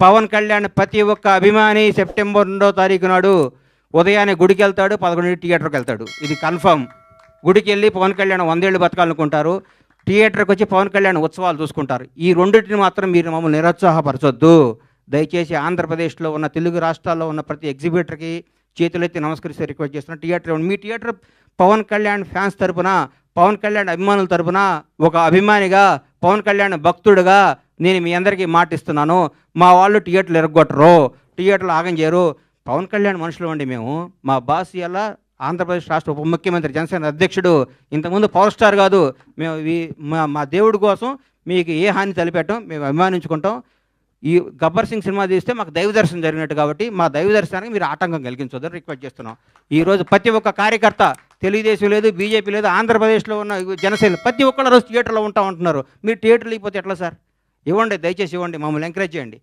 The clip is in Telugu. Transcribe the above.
పవన్ కళ్యాణ్ ప్రతి ఒక్క అభిమాని సెప్టెంబర్ 2వ తారీఖు నాడు ఉదయాన్నే గుడికి వెళ్తాడు, 11 థియేటర్కి వెళ్తాడు. ఇది కన్ఫర్మ్. గుడికి వెళ్ళి పవన్ కళ్యాణ్ 100 ఏళ్ళు బతకాలనుకుంటారు, థియేటర్కి వచ్చి పవన్ కళ్యాణ్ ఉత్సవాలు చూసుకుంటారు. ఈ రెండింటిని మాత్రం మీరు మమ్మల్ని నిరుత్సాహపరచొద్దు. దయచేసి ఆంధ్రప్రదేశ్లో ఉన్న తెలుగు రాష్ట్రాల్లో ఉన్న ప్రతి ఎగ్జిబిటర్కి చేతులెత్తి నమస్కరిస్తే రిక్వెస్ట్ చేస్తున్నా. మీ థియేటర్ పవన్ కళ్యాణ్ ఫ్యాన్స్ తరపున, పవన్ కళ్యాణ్ అభిమానుల తరపున ఒక అభిమానిగా, పవన్ కళ్యాణ్ భక్తుడుగా నేను మీ అందరికీ మాటిస్తున్నాను. మా వాళ్ళు థియేటర్లు ఎరగొట్టరు, థియేటర్లు ఆగం చేయరు. పవన్ కళ్యాణ్ మనుషులు అండి మేము. మా బాస్ ఇలా ఆంధ్రప్రదేశ్ రాష్ట్ర ఉప ముఖ్యమంత్రి, జనసేన అధ్యక్షుడు, ఇంతకుముందు పవర్ స్టార్ కాదు. మేము మా దేవుడి కోసం మీకు ఏ హాని తలపెట్టం, మేము అభిమానించుకుంటాం. ఈ గబ్బర్ సింగ్ సినిమా తీస్తే మాకు దైవ దర్శనం జరిగినట్టు, కాబట్టి మా దైవ దర్శనానికి మీరు ఆటంకం కలిగించొద్దని రిక్వెస్ట్ చేస్తున్నాం. ఈరోజు ప్రతి ఒక్క కార్యకర్త, తెలుగుదేశం లేదు, బీజేపీ లేదు, ఆంధ్రప్రదేశ్లో ఉన్న జనసేన ప్రతి ఒక్కళ్ళ రోజు థియేటర్లో ఉంటున్నారు. మీరు థియేటర్లు ఇవ్వకపోతే ఎట్లా సార్? ఇవ్వండి, దయచేసి ఇవ్వండి, మమ్మల్ని ఎంకరేజ్ చేయండి.